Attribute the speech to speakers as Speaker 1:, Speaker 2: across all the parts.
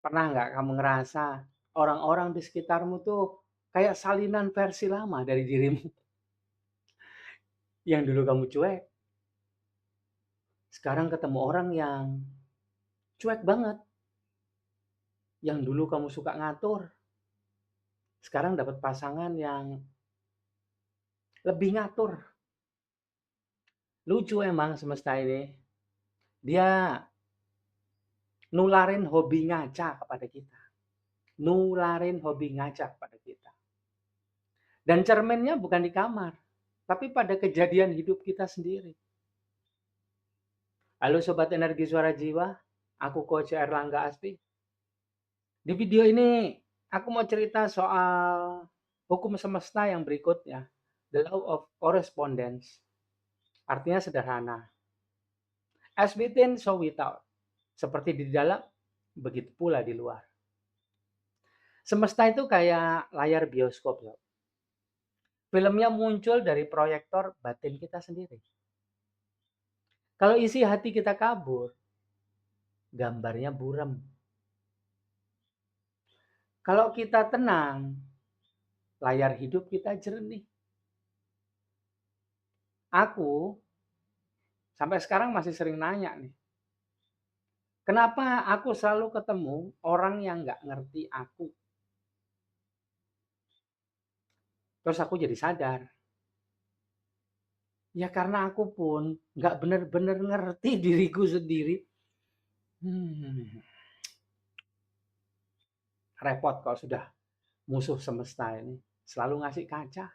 Speaker 1: Pernah nggak kamu ngerasa orang-orang di sekitarmu tuh kayak salinan versi lama dari dirimu yang dulu kamu cuek, sekarang ketemu orang yang cuek banget, yang dulu kamu suka ngatur, sekarang dapat pasangan yang lebih ngatur. Lucu emang semesta ini. Dia nularin hobi ngaca kepada kita. Nularin hobi ngaca kepada kita. Dan cerminnya bukan di kamar, tapi pada kejadian hidup kita sendiri. Halo Sobat Energi Suara Jiwa, aku Coach Erlangga Aspi. Di video ini aku mau cerita soal hukum semesta yang berikutnya, the law of correspondence. Artinya sederhana, as within so without. Seperti di dalam, begitu pula di luar. Semesta itu kayak layar bioskop. Loh. Filmnya muncul dari proyektor batin kita sendiri. Kalau isi hati kita kabur, gambarnya buram. Kalau kita tenang, layar hidup kita jernih. Aku sampai sekarang masih sering nanya nih, kenapa aku selalu ketemu orang yang nggak ngerti aku? Terus aku jadi sadar, ya karena aku pun nggak benar-benar ngerti diriku sendiri. Repot kalau sudah musuh semesta ini selalu ngasih kaca.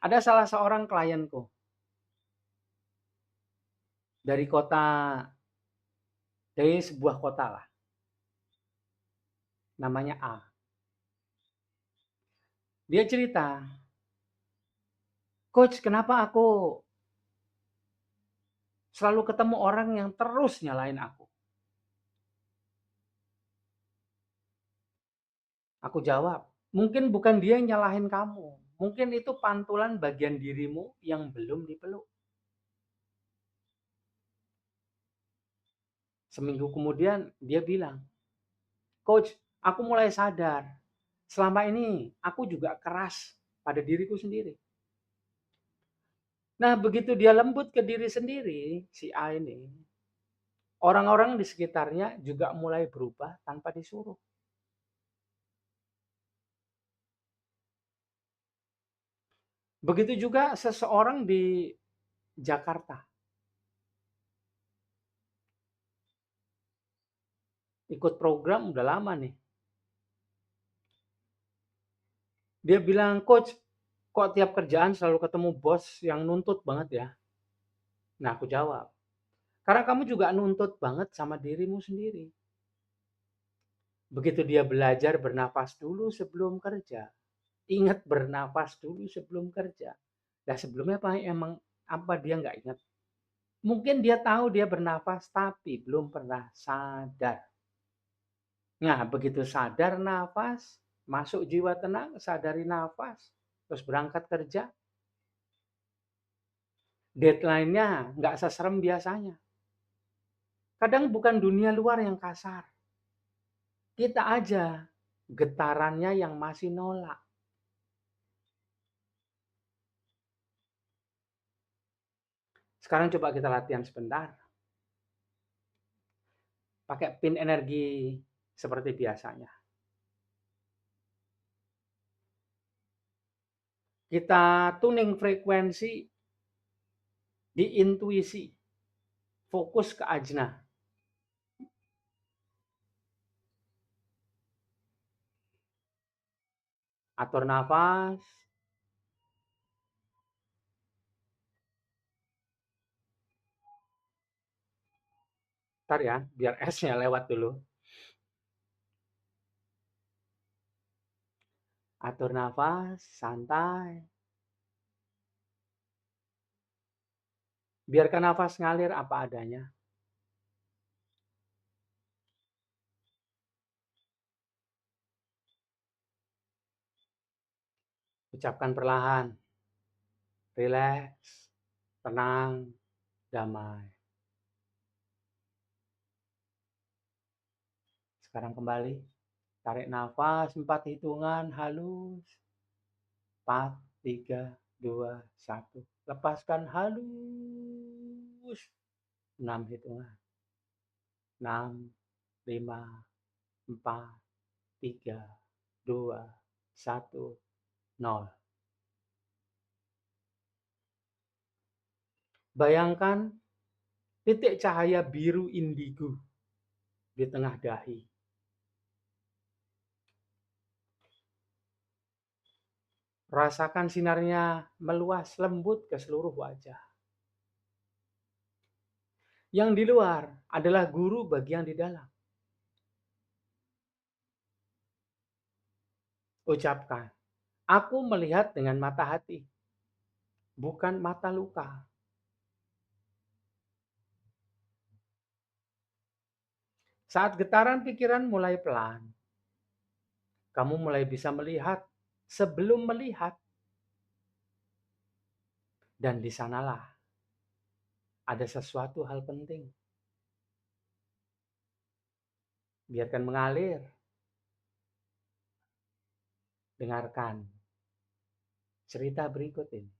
Speaker 1: Ada salah seorang klienku dari dari sebuah kota lah, namanya A. Dia cerita, Coach, kenapa aku selalu ketemu orang yang terus nyalain aku? Aku jawab, mungkin bukan dia yang nyalahin kamu. Mungkin itu pantulan bagian dirimu yang belum dipeluk. Seminggu kemudian dia bilang, Coach, aku mulai sadar. Selama ini aku juga keras pada diriku sendiri. Nah, begitu dia lembut ke diri sendiri, si A ini, orang-orang di sekitarnya juga mulai berubah tanpa disuruh. Begitu juga seseorang di Jakarta. Ikut program udah lama nih. Dia bilang, Coach, kok tiap kerjaan selalu ketemu bos yang nuntut banget ya? Nah, aku jawab, karena kamu juga nuntut banget sama dirimu sendiri. Begitu dia belajar bernafas dulu sebelum kerja. Ingat bernafas dulu sebelum kerja. Nah, sebelumnya apa dia nggak ingat? Mungkin dia tahu dia bernafas, tapi belum pernah sadar. Nah, begitu sadar nafas, masuk jiwa tenang, sadari nafas, terus berangkat kerja, deadline-nya nggak seserem biasanya. Kadang bukan dunia luar yang kasar. Kita aja getarannya yang masih nolak. Sekarang coba kita latihan sebentar. Pakai pin energi seperti biasanya. Kita tuning frekuensi di intuisi. Fokus ke ajna. Atur nafas. Ntar ya, biar S-nya lewat dulu. Atur nafas, santai. Biarkan nafas ngalir apa adanya. Ucapkan perlahan. Rileks, tenang, damai. Sekarang kembali, tarik nafas 4 hitungan halus. 4, 3, 2, 1. Lepaskan halus. 6 hitungan. 6, 5, 4, 3, 2, 1, 0. Bayangkan titik cahaya biru indigo di tengah dahi. Rasakan sinarnya meluas lembut ke seluruh wajah. Yang di luar adalah guru bagi yang di dalam. Ucapkan, aku melihat dengan mata hati, bukan mata luka. Saat getaran pikiran mulai pelan, kamu mulai bisa melihat sebelum melihat. Dan di sanalah ada sesuatu hal penting. Biarkan mengalir. Dengarkan cerita berikut ini.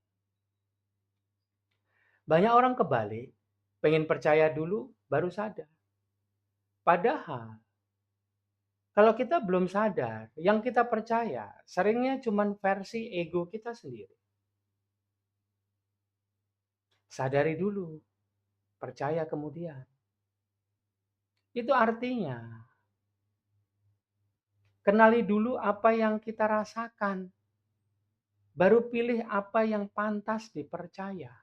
Speaker 1: Banyak orang kebalik, pengen percaya dulu baru sadar. Padahal kalau kita belum sadar, yang kita percaya seringnya cuma versi ego kita sendiri. Sadari dulu, percaya kemudian. Itu artinya, kenali dulu apa yang kita rasakan, baru pilih apa yang pantas dipercaya.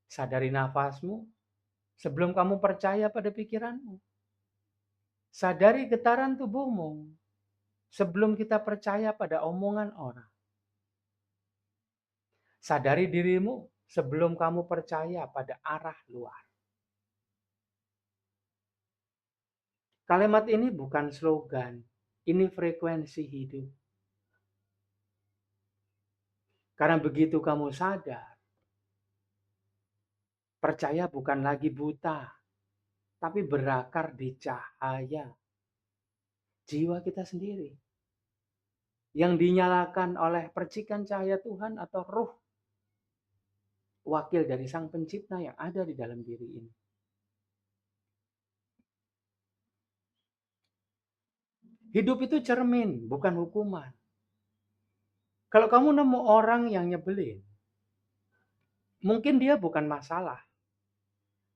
Speaker 1: Sadari nafasmu sebelum kamu percaya pada pikiranmu. Sadari getaran tubuhmu sebelum kita percaya pada omongan orang. Sadari dirimu sebelum kamu percaya pada arah luar. Kalimat ini bukan slogan, ini frekuensi hidup. Karena begitu kamu sadar, percaya bukan lagi buta, tapi berakar di cahaya jiwa kita sendiri. Yang dinyalakan oleh percikan cahaya Tuhan atau ruh wakil dari Sang Pencipta yang ada di dalam diri ini. Hidup itu cermin, bukan hukuman. Kalau kamu nemu orang yang nyebelin, mungkin dia bukan masalah.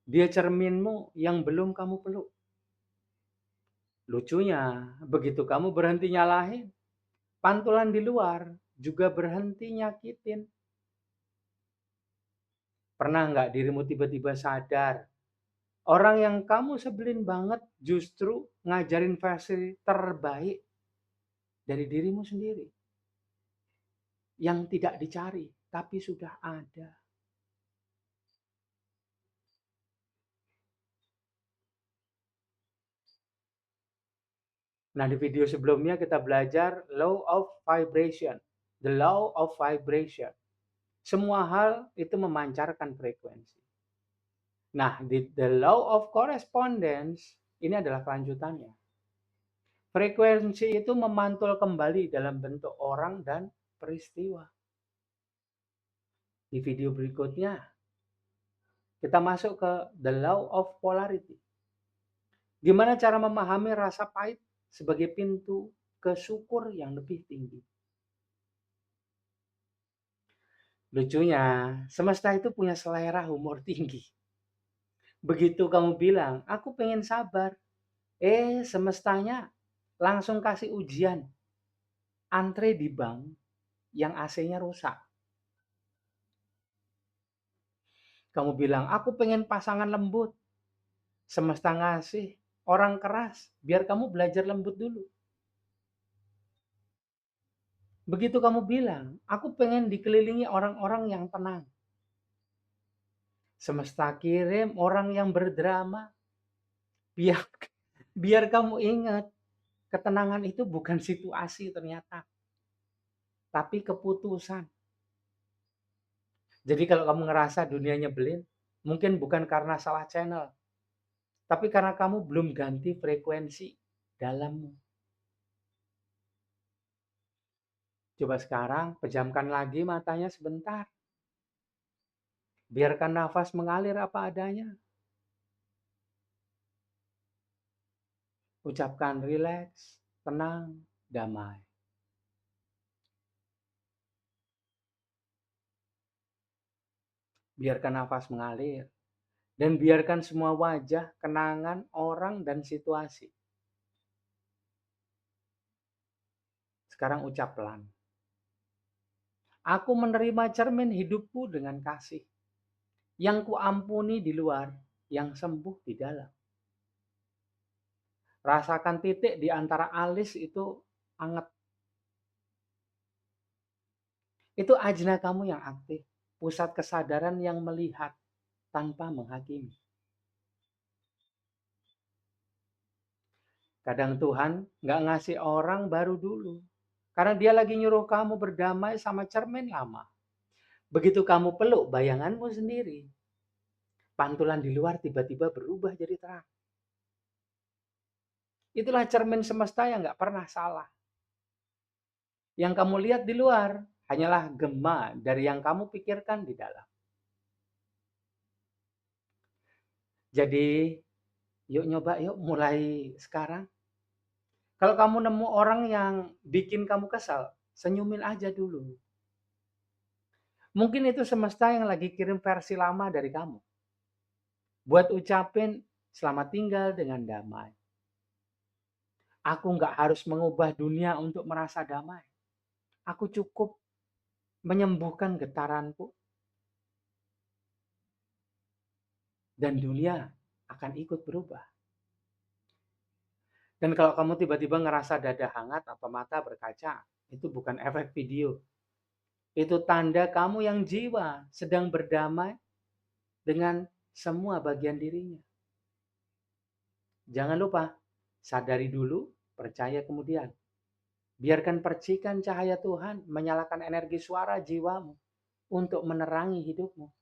Speaker 1: Dia cerminmu yang belum kamu peluk. Lucunya, begitu kamu berhenti nyalahin, pantulan di luar juga berhenti nyakitin. Pernah nggak dirimu tiba-tiba sadar, orang yang kamu sebelin banget justru ngajarin versi terbaik dari dirimu sendiri. Yang tidak dicari, tapi sudah ada. Nah, di video sebelumnya kita belajar law of vibration. The law of vibration. Semua hal itu memancarkan frekuensi. Nah, di the law of correspondence, ini adalah kelanjutannya. Frekuensi itu memantul kembali dalam bentuk orang dan peristiwa. Di video berikutnya, kita masuk ke the law of polarity. Gimana cara memahami rasa pahit sebagai pintu ke syukur yang lebih tinggi. Lucunya, semesta itu punya selera humor tinggi. Begitu kamu bilang, aku pengen sabar. Semestanya langsung kasih ujian. Antre di bank yang AC-nya rusak. Kamu bilang, aku pengen pasangan lembut. Semesta ngasih orang keras, biar kamu belajar lembut dulu. Begitu kamu bilang, aku pengen dikelilingi orang-orang yang tenang. Semesta kirim orang yang berdrama. Biar, biar kamu ingat, ketenangan itu bukan situasi ternyata. Tapi keputusan. Jadi kalau kamu ngerasa dunia nyebelin, mungkin bukan karena salah channel. Tapi karena kamu belum ganti frekuensi dalammu. Coba sekarang pejamkan lagi matanya sebentar. Biarkan nafas mengalir apa adanya. Ucapkan rileks, tenang, damai. Biarkan nafas mengalir. Dan biarkan semua wajah, kenangan, orang, dan situasi. Sekarang ucap pelan. Aku menerima cermin hidupku dengan kasih. Yang kuampuni di luar, yang sembuh di dalam. Rasakan titik di antara alis itu anget. Itu ajna kamu yang aktif. Pusat kesadaran yang melihat tanpa menghakimi. Kadang Tuhan nggak ngasih orang baru dulu. Karena dia lagi nyuruh kamu berdamai sama cermin lama. Begitu kamu peluk bayanganmu sendiri, pantulan di luar tiba-tiba berubah jadi terang. Itulah cermin semesta yang nggak pernah salah. Yang kamu lihat di luar hanyalah gema dari yang kamu pikirkan di dalam. Jadi, yuk nyoba yuk mulai sekarang. Kalau kamu nemu orang yang bikin kamu kesal, senyumin aja dulu. Mungkin itu semesta yang lagi kirim versi lama dari kamu. Buat ucapin selamat tinggal dengan damai. Aku nggak harus mengubah dunia untuk merasa damai. Aku cukup menyembuhkan getaranku. Dan dunia akan ikut berubah. Dan kalau kamu tiba-tiba ngerasa dada hangat atau mata berkaca, itu bukan efek video. Itu tanda kamu yang jiwa sedang berdamai dengan semua bagian dirinya. Jangan lupa, sadari dulu, percaya kemudian. Biarkan percikan cahaya Tuhan menyalakan energi suara jiwamu untuk menerangi hidupmu.